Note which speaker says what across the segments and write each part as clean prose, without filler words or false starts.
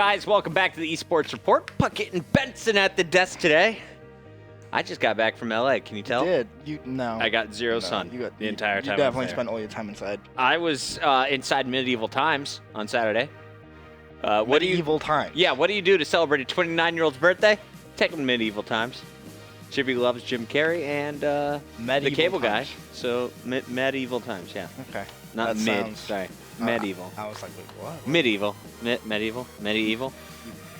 Speaker 1: Guys, welcome back to the eSports Report. Puckett and Benson at the desk today. I just got back from LA. Can you tell?
Speaker 2: You did. No.
Speaker 1: I got zero sun the entire time.
Speaker 2: You definitely spent all your time inside.
Speaker 1: I was inside Medieval Times on Saturday.
Speaker 2: Medieval Times?
Speaker 1: Yeah, what do you do to celebrate a 29-year-old's birthday? Take him to Medieval Times. Chippy loves Jim Carrey and the cable guy. So, Medieval Times, yeah.
Speaker 2: Okay.
Speaker 1: Not
Speaker 2: that
Speaker 1: mid,
Speaker 2: sounds,
Speaker 1: sorry. Medieval.
Speaker 2: I was like, wait, what?
Speaker 1: Medieval. Medieval.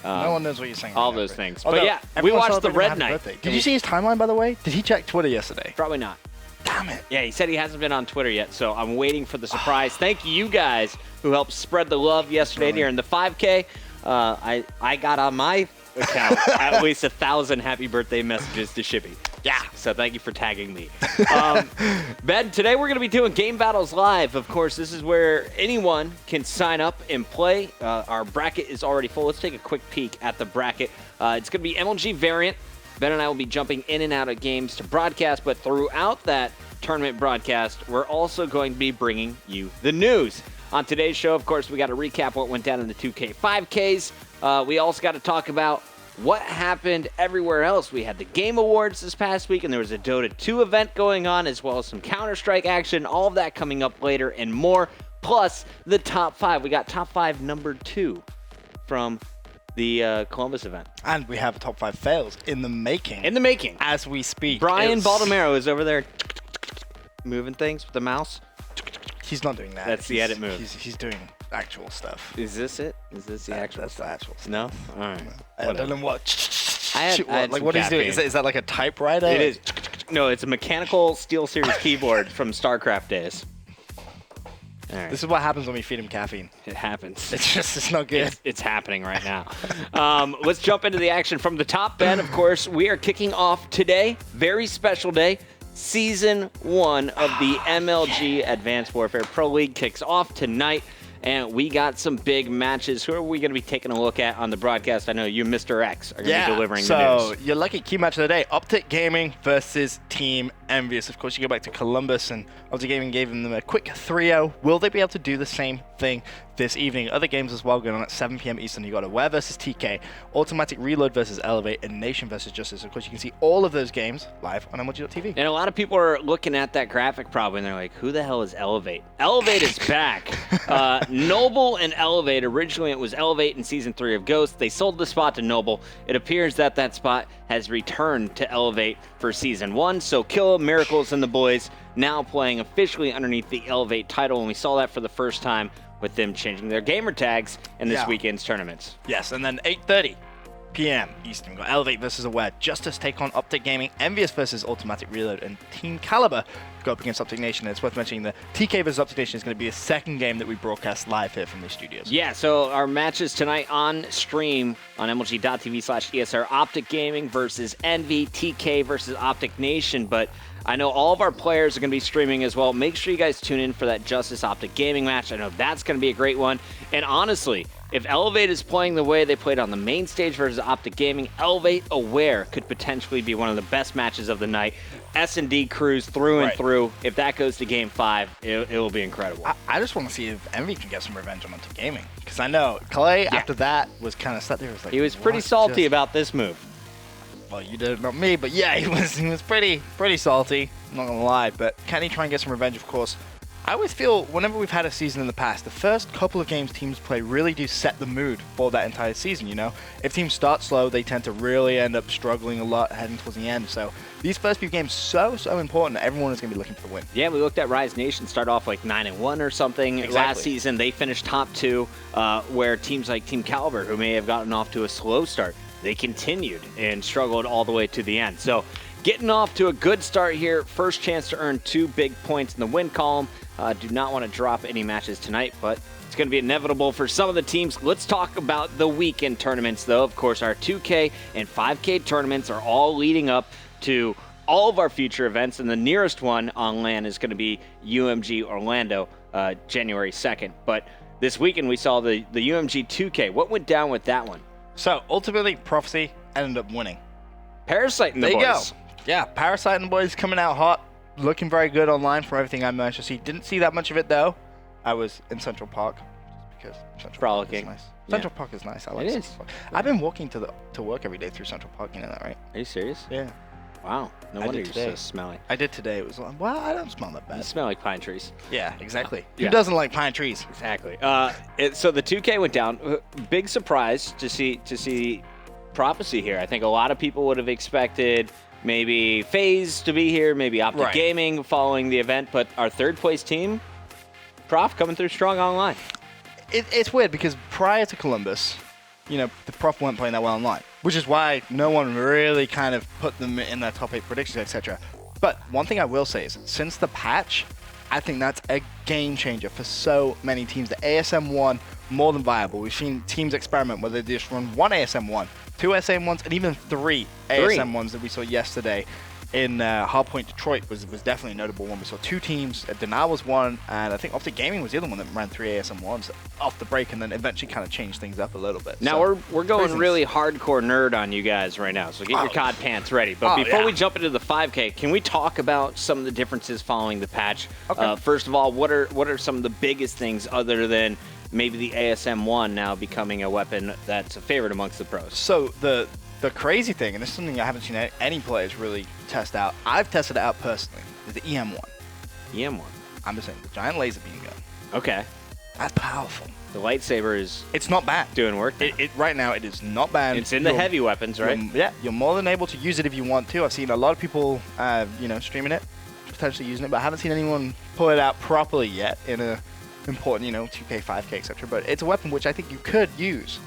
Speaker 2: No one knows what you're saying.
Speaker 1: All
Speaker 2: right
Speaker 1: those
Speaker 2: now,
Speaker 1: things.
Speaker 2: Although,
Speaker 1: But yeah, we watched the Red Knight.
Speaker 2: Did you see his timeline, by the way? Did he check Twitter yesterday?
Speaker 1: Probably not.
Speaker 2: Damn it.
Speaker 1: Yeah, he said he hasn't been on Twitter yet, so I'm waiting for the surprise. Thank you guys who helped spread the love yesterday during the 5K. I got on my account at least 1,000 happy birthday messages to Shippy. Yeah. So thank you for tagging me. Ben, today we're going to be doing Game Battles Live. Of course, this is where anyone can sign up and play. Our bracket is already full. Let's take a quick peek at the bracket. It's going to be MLG variant. Ben and I will be jumping in and out of games to broadcast, but throughout that tournament broadcast, we're also going to be bringing you the news. On today's show, of course, we got to recap what went down in the 2K 5Ks. We also got to talk about what happened everywhere else. We had the Game Awards this past week, and there was a Dota 2 event going on, as well as some Counter-Strike action. All of that coming up later and more, plus the top 5. We got top 5 number 2 from the Columbus event.
Speaker 2: And we have top 5 fails in the making.
Speaker 1: In the making.
Speaker 2: As we speak.
Speaker 1: Brian Baldomero is over there moving things with the mouse.
Speaker 2: He's not doing that.
Speaker 1: That's the edit move.
Speaker 2: He's doing actual stuff.
Speaker 1: Is this it? Is this the actual
Speaker 2: That's
Speaker 1: stuff?
Speaker 2: the actual stuff.
Speaker 1: No? All right.
Speaker 2: I don't know what.
Speaker 1: I had
Speaker 2: like,
Speaker 1: some
Speaker 2: what he's doing?
Speaker 1: caffeine.
Speaker 2: Is that like a typewriter?
Speaker 1: It is. No, it's a mechanical SteelSeries keyboard from StarCraft days. All right.
Speaker 2: This is what happens when we feed him caffeine.
Speaker 1: It happens.
Speaker 2: It's not good.
Speaker 1: It's happening right now. Let's jump into the action from the top. Ben, of course, we are kicking off today. Very special day. Season 1 of the MLG Advanced Warfare Pro League kicks off tonight, and we got some big matches. Who are we going to be taking a look at on the broadcast? I know you, Mr. X, are going to be delivering the news.
Speaker 2: So, your lucky key match of the day, Optic Gaming versus Team Envious. Of course, you go back to Columbus, and Optic Gaming gave them a quick 3-0. Will they be able to do the same thing this evening? Other games as well going on at 7 p.m. Eastern. You got Aware versus TK, Automatic Reload versus Elevate, and Nation versus Justice. Of course, you can see all of those games live on MLG.TV.
Speaker 1: And a lot of people are looking at that graphic probably, and they're like, who the hell is Elevate? Elevate is back. Noble and Elevate, originally it was Elevate in Season 3 of Ghost. They sold the spot to Noble. It appears that that spot has returned to Elevate for Season 1. So Kill, Miracles, and the boys now playing officially underneath the Elevate title, and we saw that for the first time with them changing their gamer tags in this weekend's tournaments.
Speaker 2: Yes, and then 8:30 p.m. Eastern, we've got Elevate versus Aware, Justice take on Optic Gaming, Envious versus Automatic Reload, and Team Caliber go up against Optic Nation. And it's worth mentioning the TK versus Optic Nation is going to be a second game that we broadcast live here from the studios.
Speaker 1: Yeah, so our matches tonight on stream on MLG.TV/ESR, Optic Gaming versus Envy, TK versus Optic Nation, but I know all of our players are going to be streaming as well. Make sure you guys tune in for that Justice Optic Gaming match. I know that's going to be a great one. And honestly, if Elevate is playing the way they played on the main stage versus Optic Gaming, Elevate Aware could potentially be one of the best matches of the night. S&D crews through and through. If that goes to Game 5, it will be incredible.
Speaker 2: I just want to see if Envy can get some revenge on Optic Gaming. Because I know Clay, after that, was kind of sat there. Was like,
Speaker 1: he was pretty salty about this move.
Speaker 2: Well, you did it, not me, but yeah, he was pretty salty, I'm not gonna lie. But can he try and get some revenge? Of course. I always feel whenever we've had a season in the past, the first couple of games teams play really do set the mood for that entire season, you know? If teams start slow, they tend to really end up struggling a lot heading towards the end. So these first few games so important. Everyone is going to be looking for the win.
Speaker 1: Yeah, we looked at Rise Nation start off like 9-1 or something.
Speaker 2: Exactly.
Speaker 1: Last season, they finished top 2, where teams like Team Caliber, who may have gotten off to a slow start, they continued and struggled all the way to the end. So getting off to a good start here. First chance to earn 2 big points in the win column. Do not want to drop any matches tonight, but it's going to be inevitable for some of the teams. Let's talk about the weekend tournaments, though. Of course, our 2K and 5K tournaments are all leading up to all of our future events, and the nearest one on LAN is going to be UMG Orlando, January 2nd. But this weekend, we saw the UMG 2K. What went down with that one?
Speaker 2: So, ultimately, Prophecy ended up winning.
Speaker 1: Parasite and the boys.
Speaker 2: There you go. Yeah, Parasite and the boys coming out hot. Looking very good online from everything I managed to see. Didn't see that much of it, though. I was in Central Park because Central
Speaker 1: Frolicking.
Speaker 2: Park is nice.
Speaker 1: Yeah.
Speaker 2: Central Park is nice. I like
Speaker 1: It
Speaker 2: Central
Speaker 1: is.
Speaker 2: Park. I've been walking to work every day through Central Park. You know that, right?
Speaker 1: Are you serious?
Speaker 2: Yeah.
Speaker 1: Wow. No
Speaker 2: I
Speaker 1: wonder
Speaker 2: did
Speaker 1: you're so
Speaker 2: today.
Speaker 1: smelly.
Speaker 2: I did today. It was like, well, I don't smell that
Speaker 1: You
Speaker 2: bad.
Speaker 1: smell like pine trees.
Speaker 2: Yeah, exactly.
Speaker 1: Yeah.
Speaker 2: Who doesn't like pine trees?
Speaker 1: Exactly. So the 2K went down. Big surprise to see Prophecy here. I think a lot of people would have expected maybe FaZe to be here, maybe Optic
Speaker 2: Right.
Speaker 1: Gaming following the event, but our third place team, Prof, coming through strong online.
Speaker 2: It's weird because prior to Columbus, you know, the Prof weren't playing that well online, which is why no one really kind of put them in their top 8 predictions, etc. But one thing I will say is, since the patch, I think that's a game changer for so many teams. The ASM 1, more than viable. We've seen teams experiment where they just run one ASM 1, two ASM 1s, and even three ASM 1s that we saw yesterday in Hardpoint Detroit was definitely a notable one. We saw two teams. Denial was one, and I think Optic Gaming was the other one that ran three ASM 1s off the break and then eventually kind of changed things up a little bit.
Speaker 1: Now
Speaker 2: So,
Speaker 1: we're going
Speaker 2: reasons.
Speaker 1: really hardcore nerd on you guys right now, so get your COD pants ready. But before we jump into the 5K, can we talk about some of the differences following the patch?
Speaker 2: Okay.
Speaker 1: First of all, what are some of the biggest things other than maybe the ASM 1 now becoming a weapon that's a favorite amongst the pros?
Speaker 2: So the crazy thing, and this is something I haven't seen any players really test out. I've tested it out personally. Is the EM1.
Speaker 1: EM1.
Speaker 2: I'm just saying, the giant laser beam gun.
Speaker 1: Okay.
Speaker 2: That's powerful.
Speaker 1: The lightsaber is
Speaker 2: It's not bad.
Speaker 1: doing work.
Speaker 2: Right now, it is not bad.
Speaker 1: It's in the heavy weapons, right?
Speaker 2: Yeah, you're more than able to use it if you want to. I've seen a lot of people, streaming it, potentially using it, but I haven't seen anyone pull it out properly yet in a important, 2K, 5K, etc. But it's a weapon which I think you could use.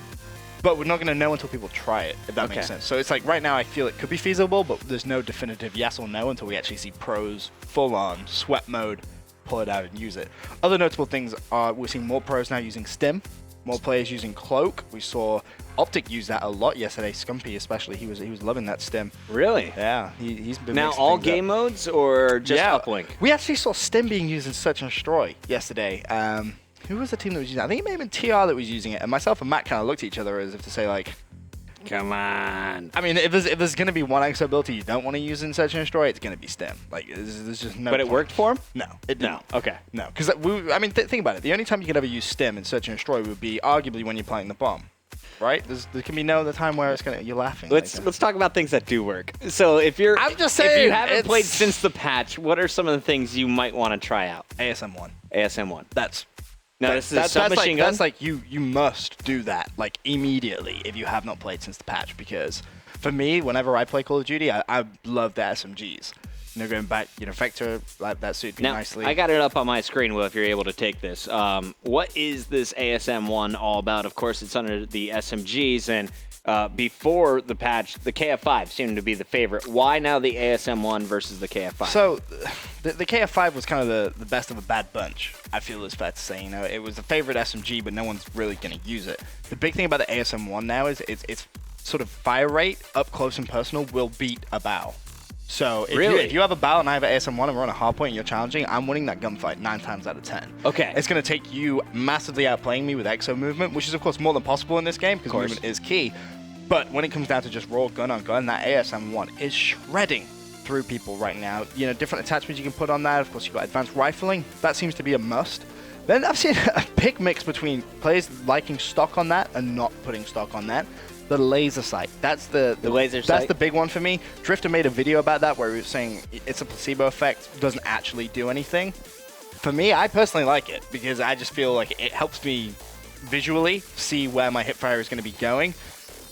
Speaker 2: But we're not going to know until people try it, if that makes sense. So it's like right now I feel it could be feasible, but there's no definitive yes or no until we actually see pros full-on sweat mode, pull it out and use it. Other notable things are we're seeing more pros now using Stim, more players using Cloak. We saw Optic use that a lot yesterday, Scumpy especially. He was loving that Stim.
Speaker 1: Really?
Speaker 2: Yeah, he's been
Speaker 1: Now
Speaker 2: mixing
Speaker 1: all
Speaker 2: things
Speaker 1: game
Speaker 2: up.
Speaker 1: modes or just uplink?
Speaker 2: We actually saw Stim being used in Search and Destroy yesterday. Who was the team that was using it? I think it may have been TR that was using it, and myself and Matt kind of looked at each other as if to say, like,
Speaker 1: Come on.
Speaker 2: I mean, if there's going to be one exo ability you don't want to use in Search and Destroy, it's going to be Stim. Like, there's just no
Speaker 1: But it
Speaker 2: point.
Speaker 1: worked for him?
Speaker 2: No, it didn't.
Speaker 1: No. Okay.
Speaker 2: No, because, think about it. The only time you could ever use Stim in Search and Destroy would be arguably when you're playing the bomb, right? There can be no other time where you're laughing.
Speaker 1: Let's talk about things that do work. So if you haven't played since the patch, what are some of the things you might want to try out?
Speaker 2: ASM1.
Speaker 1: ASM1.
Speaker 2: This
Speaker 1: is a submachine gun?
Speaker 2: That's like you must do that like immediately if you have not played since the patch, because for me, whenever I play Call of Duty, I love the SMGs. Going back, Vector, that suited me
Speaker 1: Now,
Speaker 2: nicely.
Speaker 1: I got it up on my screen, Will, if you're able to take this. What is this ASM1 all about? Of course, it's under the SMGs, and before the patch, the KF5 seemed to be the favorite. Why now the ASM1 versus the KF5?
Speaker 2: So, the KF5 was kind of the best of a bad bunch, I feel is fair to say. It was the favorite SMG, but no one's really going to use it. The big thing about the ASM1 now is it's sort of fire rate, up close and personal, will beat a bow. So if you have a bow and I have an ASM1 and we're on a hard point and you're challenging, I'm winning that gunfight 9 times out of 10.
Speaker 1: Okay.
Speaker 2: It's going to take you massively outplaying me with exo movement, which is of course more than possible in this game because movement is key. But when it comes down to just raw gun on gun, that ASM1 is shredding through people right now. Different attachments you can put on that. Of course, you've got advanced rifling. That seems to be a must. Then I've seen a pick mix between players liking stock on that and not putting stock on that. The laser sight. That's the
Speaker 1: laser sight?
Speaker 2: That's the big one for me. Drifter made a video about that where he was saying it's a placebo effect, doesn't actually do anything. For me, I personally like it because I just feel like it helps me visually see where my hipfire is going to be going.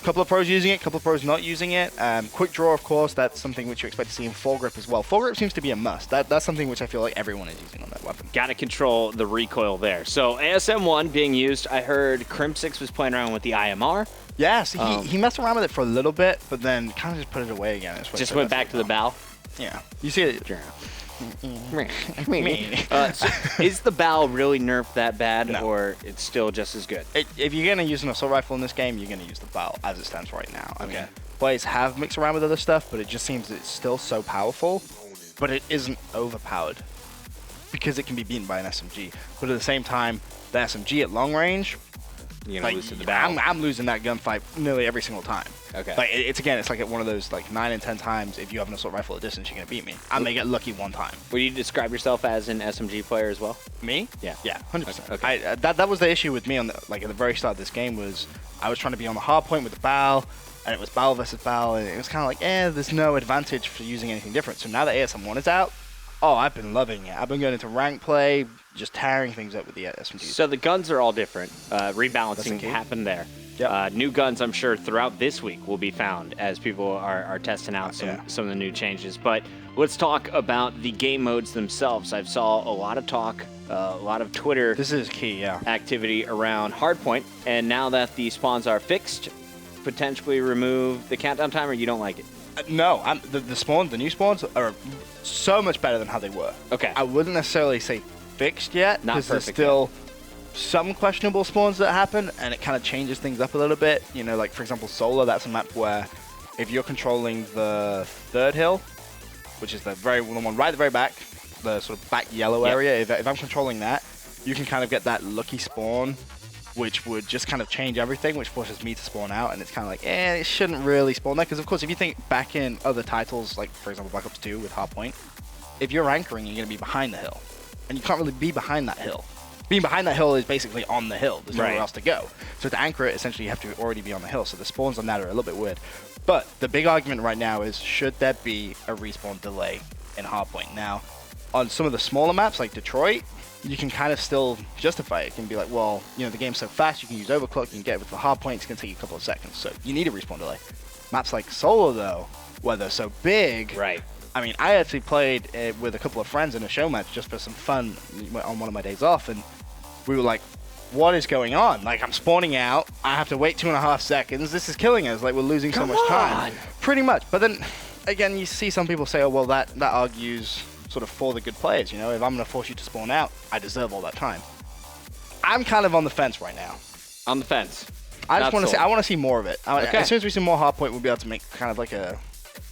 Speaker 2: A couple of pros using it, a couple of pros not using it. Quick draw, of course, that's something which you expect to see in foregrip as well. Foregrip seems to be a must. That's something which I feel like everyone is using on that weapon.
Speaker 1: Got to control the recoil there. So ASM1 being used, I heard Crimp6 was playing around with the IMR.
Speaker 2: Yeah, so he messed around with it for a little bit, but then kind of just put it away again.
Speaker 1: Just went back to the bow.
Speaker 2: Yeah. You see it.
Speaker 1: So is the bow really nerfed that bad, or it's still just as good?
Speaker 2: If you're going to use an assault rifle in this game, you're going to use the bow as it stands right now. I mean, players have mixed around with other stuff, but it just seems it's still so powerful, but it isn't overpowered because it can be beaten by an SMG. But at the same time, the SMG at long range,
Speaker 1: You're
Speaker 2: like,
Speaker 1: gonna lose to the battle.
Speaker 2: I'm losing that gunfight nearly every single time.
Speaker 1: Okay.
Speaker 2: Like it's like one of those like 9 and 10 times. If you have an assault rifle at distance, you're gonna beat me. I may get lucky one time.
Speaker 1: Would you describe yourself as an SMG player as well?
Speaker 2: Me?
Speaker 1: Yeah.
Speaker 2: Yeah, 100%.
Speaker 1: Okay.
Speaker 2: That was the issue with me on the, like at the very start of this game was I was trying to be on the hard point with the bow, and it was bow versus bow, and it was kind of like, there's no advantage for using anything different. So now that ASM1 is out, I've been loving it. I've been going into rank play, just tearing things up with the SMGs.
Speaker 1: So the guns are all different. Rebalancing happened there.
Speaker 2: Yep.
Speaker 1: New guns, I'm sure, throughout this week will be found as people are testing out some of the new changes. But let's talk about the game modes themselves. I've saw a lot of talk, a lot of Twitter
Speaker 2: This is key,
Speaker 1: activity around Hardpoint. And now that the spawns are fixed, potentially remove the countdown timer. You don't like it?
Speaker 2: No, the new spawns are so much better than how they were.
Speaker 1: Okay.
Speaker 2: I wouldn't necessarily say fixed yet,
Speaker 1: Not
Speaker 2: because there's
Speaker 1: perfect
Speaker 2: still some questionable spawns that happen, and it kind of changes things up a little bit. You know, like for example, Solar, that's a map where if you're controlling the third hill, which is the one right at the very back, the sort of back yellow area, if I'm controlling that, you can kind of get that lucky spawn, which would just kind of change everything, which forces me to spawn out, and it's kind of like, it shouldn't really spawn there, because of course, if you think back in other titles, like for example, Black Ops 2 with Hardpoint, if you're anchoring, you're going to be behind the hill, and you can't really be behind that hill. Being behind that hill is basically on the hill. There's nowhere else to go. So to anchor it, essentially, you have to already be on the hill, so the spawns on that are a little bit weird. But the big argument right now is, should there be a respawn delay in Hardpoint? Now, on some of the smaller maps, like Detroit, you can kind of still justify it. You can be like, well, you know, the game's so fast, you can use overclock, you can get it with the hard point, it's going to take you a couple of seconds, so you need a respawn delay. Maps like Solo, though, where they're so big, I mean, I actually played it with a couple of friends in a show match just for some fun on one of my days off, and we were like, what is going on? Like, I'm spawning out, I have to wait 2.5 seconds, this is killing us, like, we're losing so much time. Pretty much, but then, again, you see some people say, oh, well, that argues sort of for the good players, you know, if I'm going to force you to spawn out, I deserve all that time. I'm kind of on the fence right now.
Speaker 1: On the fence.
Speaker 2: I just want to see. I want to see more of it. As soon as we see more Hardpoint, we'll be able to make kind of like a.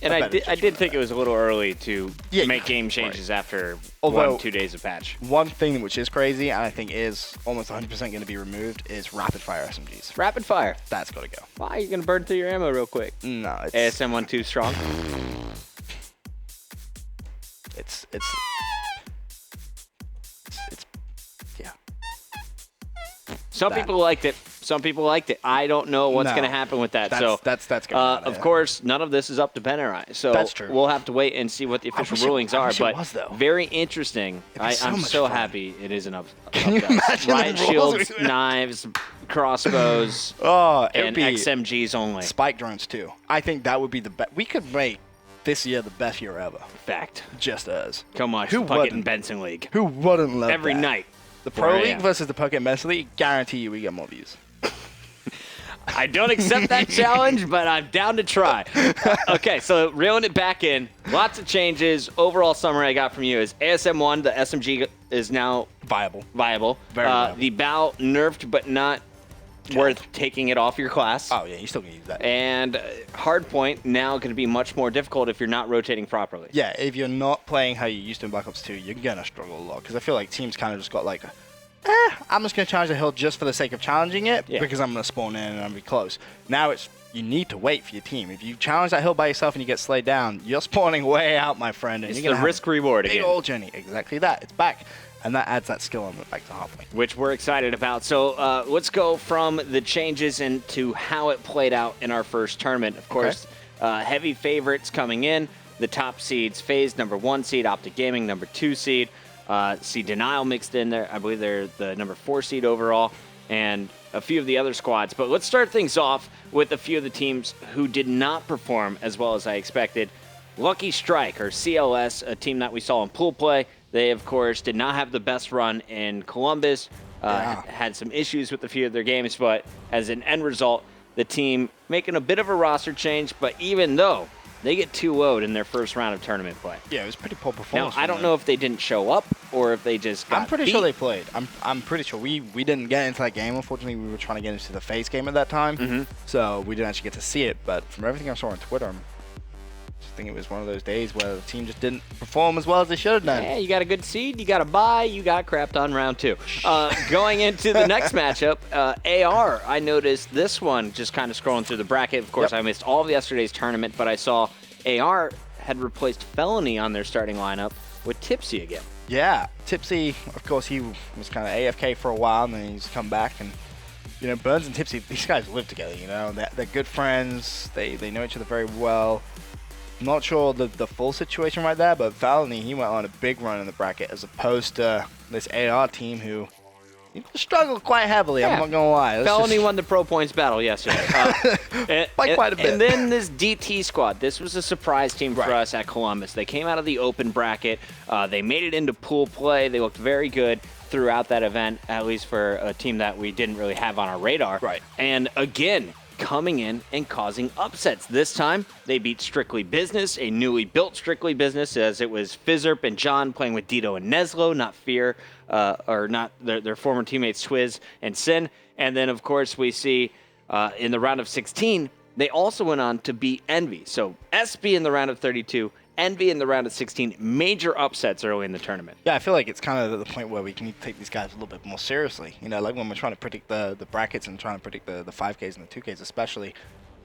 Speaker 1: And I did think it was a little early to make game changes after 1-2 days of patch.
Speaker 2: One thing which is crazy, and I think is almost 100% going to be removed, is rapid fire SMGs.
Speaker 1: Rapid fire.
Speaker 2: That's got to go.
Speaker 1: Why? You're going to burn through your ammo real quick.
Speaker 2: No, it's
Speaker 1: ASM1 too strong.
Speaker 2: It's yeah.
Speaker 1: Some people liked it. Some people liked it. I don't know what's going to happen with that.
Speaker 2: That's going
Speaker 1: of course, none of this is up to Pennerai. So
Speaker 2: that's true.
Speaker 1: We'll have to wait and see what the official rulings are. But very interesting. I'm so happy it isn't up.
Speaker 2: Can you imagine
Speaker 1: riot shields, knives, crossbows, and XMGs only.
Speaker 2: Spike drones too. I think that would be the best. We could make this year the best year ever.
Speaker 1: Fact.
Speaker 2: Just us.
Speaker 1: Come on, who Puckett and Benson League?
Speaker 2: Who wouldn't love
Speaker 1: every
Speaker 2: that?
Speaker 1: night?
Speaker 2: The Pro League versus the Puckett and Benson League, guarantee you we get more views.
Speaker 1: I don't accept that challenge, but I'm down to try. Okay, so reeling it back in, lots of changes. Overall summary I got from you is ASM1, the SMG is now
Speaker 2: viable.
Speaker 1: Very viable. The bow nerfed, but not worth taking it off your class.
Speaker 2: Oh, yeah, you still can use that.
Speaker 1: And Hardpoint now going to be much more difficult if you're not rotating properly.
Speaker 2: Yeah, if you're not playing how you used to in Black Ops 2, you're going to struggle a lot. Because I feel like teams kind of just got like, I'm just going to challenge the hill just for the sake of challenging it because I'm going to spawn in and I'm going to be close. Now it's, you need to wait for your team. If you challenge that hill by yourself and you get slayed down, you're spawning way out, my friend. And
Speaker 1: it's
Speaker 2: you're
Speaker 1: the risk-reward again.
Speaker 2: Big old journey. Exactly that. It's back. And that adds that skill element back to Hardpoint.
Speaker 1: Which we're excited about. So let's go from the changes into how it played out in our first tournament. Of course, heavy favorites coming in. The top seeds, FaZe, number 1 seed, Optic Gaming, number 2 seed. See Denial mixed in there. I believe they're the number 4 seed overall. And a few of the other squads. But let's start things off with a few of the teams who did not perform as well as I expected. Lucky Strike, or CLS, a team that we saw in pool play. They, of course, did not have the best run in Columbus, had some issues with a few of their games, but as an end result, the team making a bit of a roster change, but even though they get 2-0'd in their first round of tournament play.
Speaker 2: Yeah, it was pretty poor performance.
Speaker 1: Now, I don't know if they didn't show up or if they just got
Speaker 2: I'm pretty
Speaker 1: beat.
Speaker 2: sure they played. I'm pretty sure. We didn't get into that game. Unfortunately, we were trying to get into the FaZe game at that time, so we didn't actually get to see it, but from everything I saw on Twitter, Just think it was one of those days where the team just didn't perform as well as they should have done.
Speaker 1: Yeah, you got a good seed, you got a bye, you got crapped on round 2. Going into the next matchup, AR, I noticed this one just kind of scrolling through the bracket. Of course, I missed all of yesterday's tournament, but I saw AR had replaced Felony on their starting lineup with Tipsy again.
Speaker 2: Yeah, Tipsy, of course, he was kind of AFK for a while, and then he's come back. And, you know, Burns and Tipsy, these guys live together, you know. They're good friends. They know each other very well. I'm not sure the full situation right there, but Felony, he went on a big run in the bracket as opposed to this AR team who struggled quite heavily, I'm not going to lie.
Speaker 1: Felony won the pro points battle yesterday.
Speaker 2: By quite a bit.
Speaker 1: And then this DT squad. This was a surprise team for us at Columbus. They came out of the open bracket. They made it into pool play. They looked very good throughout that event, at least for a team that we didn't really have on our radar.
Speaker 2: Right.
Speaker 1: And again, coming in and causing upsets. This time, they beat Strictly Business, a newly built Strictly Business, as it was Fizzerp and John playing with Dito and Neslo, not Fear, or not their former teammates Swizz and Sin. And then, of course, we see in the round of 16, they also went on to beat Envy. So SB in the round of 32, Envy in the round of 16, major upsets early in the tournament.
Speaker 2: Yeah, I feel like it's kind of the point where we can take these guys a little bit more seriously. You know, like when we're trying to predict the brackets and trying to predict the 5Ks and the 2Ks especially.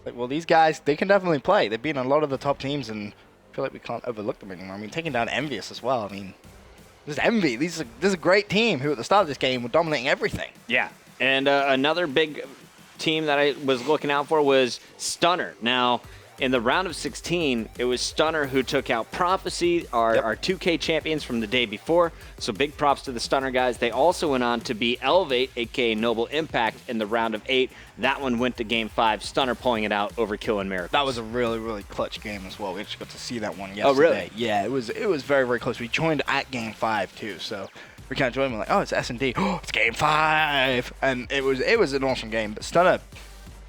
Speaker 2: Like, well, these guys, they can definitely play. They've been on a lot of the top teams, and I feel like we can't overlook them anymore. I mean, taking down Envious as well. I mean, this is Envy. This is a great team who at the start of this game were dominating everything.
Speaker 1: Yeah, and another big team that I was looking out for was Stunner. Now, in the round of 16, it was Stunner who took out Prophecy, our 2K champions from the day before. So big props to the Stunner guys. They also went on to beat Elevate, aka Noble Impact, in the round of 8. That one went to Game 5. Stunner pulling it out over Kill and Miracles.
Speaker 2: That was a really, really clutch game as well. We actually got to see that one yesterday.
Speaker 1: Oh, really?
Speaker 2: Yeah, it was very, very close. We joined at Game 5 too, so we kind of joined. We're like, oh, it's S&D. Oh, it's Game 5, and it was an awesome game. But Stunner,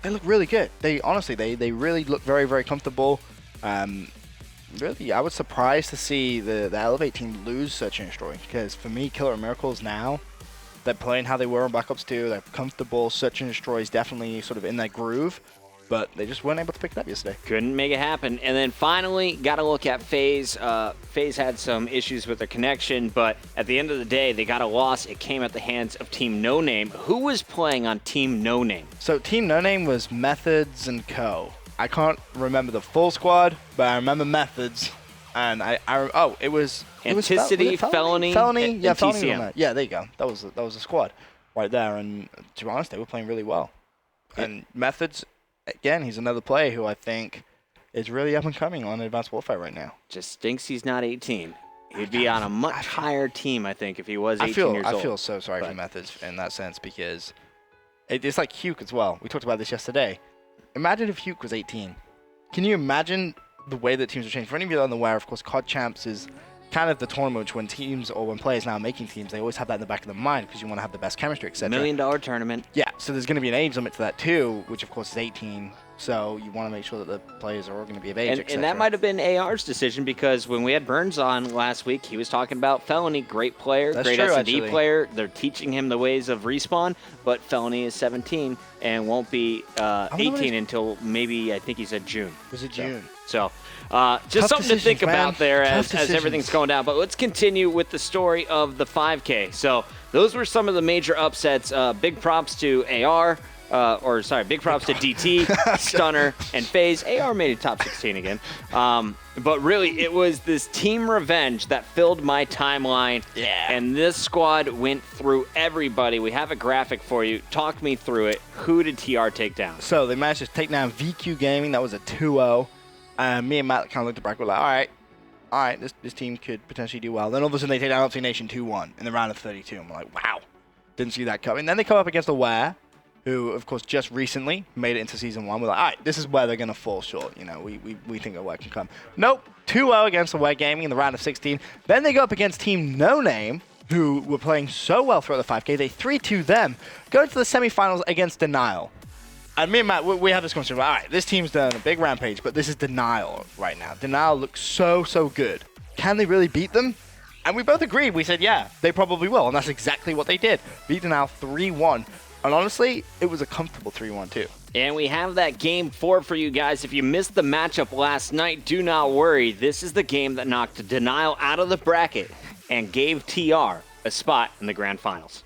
Speaker 2: they look really good. They honestly, they really look very, very comfortable. Really, I was surprised to see the Elevate team lose Search and Destroy, because for me, Killer and Miracles now, they're playing how they were on Black Ops 2. They're comfortable. Search and Destroy is definitely sort of in that groove, but they just weren't able to pick it up yesterday.
Speaker 1: Couldn't make it happen. And then finally, got to look at FaZe. FaZe had some issues with their connection, but at the end of the day, they got a loss. It came at the hands of Team No Name. Who was playing on Team No Name?
Speaker 2: So Team No Name was Methods and Co. I can't remember the full squad, but I remember Methods. And it was
Speaker 1: Anticity, Felony,
Speaker 2: and
Speaker 1: TCM.
Speaker 2: Felony on that. Yeah, there you go. That was the squad right there. And to be honest, they were playing really well. And Methods, again, he's another player who I think is really up and coming on Advanced Warfare right now.
Speaker 1: Just stinks he's not 18. He'd be on a much higher team, I think, if he was 18 years old.
Speaker 2: I feel so sorry for Methods in that sense, because it's like Huke as well. We talked about this yesterday. Imagine if Huke was 18. Can you imagine the way that teams are changing? For any of you that are unaware, of course, COD Champs is kind of the tournament when teams or when players now are making teams, they always have that in the back of their mind because you want to have the best chemistry, etc.
Speaker 1: $1 million tournament.
Speaker 2: Yeah, so there's going to be an age limit to that too, which of course is 18. So you want to make sure that the players are all going to be of age, etc.
Speaker 1: And that might have been AR's decision, because when we had Burns on last week, he was talking about Felony, great player, great S&D player. They're teaching him the ways of Respawn, but Felony is 17 and won't be 18 until maybe, I think he said June.
Speaker 2: Was it June?
Speaker 1: So just something to think about there as everything's going down. But let's continue with the story of the 5K. So those were some of the major upsets. Big props to AR. Big props to DT, Stunner, and FaZe. AR made it top 16 again. But really, it was this team revenge that filled my timeline.
Speaker 2: Yeah.
Speaker 1: And this squad went through everybody. We have a graphic for you. Talk me through it. Who did TR take down?
Speaker 2: So they managed to take down VQ Gaming. That was a 2-0. Me and Matt kind of looked at the bracket. We're like, all right, this team could potentially do well. Then all of a sudden they take down Optic Nation 2-1 in the round of 32. And we're like, wow, didn't see that coming. Then they come up against Aware, who, of course, just recently made it into Season 1. We're like, all right, this is where they're going to fall short. You know, we think Aware can come. Nope, 2-0 against Aware Gaming in the round of 16. Then they go up against Team No Name, who were playing so well throughout the 5K. They 3-2 them, go to the semifinals against Denial. And me and Matt, we have this conversation. All right, this team's done a big rampage, but this is Denial right now. Denial looks so good. Can they really beat them? And we both agreed. We said, yeah, they probably will. And that's exactly what they did. Beat Denial 3-1. And honestly, it was a comfortable 3-1 too.
Speaker 1: And we have that game 4 for you guys. If you missed the matchup last night, do not worry. This is the game that knocked Denial out of the bracket and gave TR a spot in the grand finals.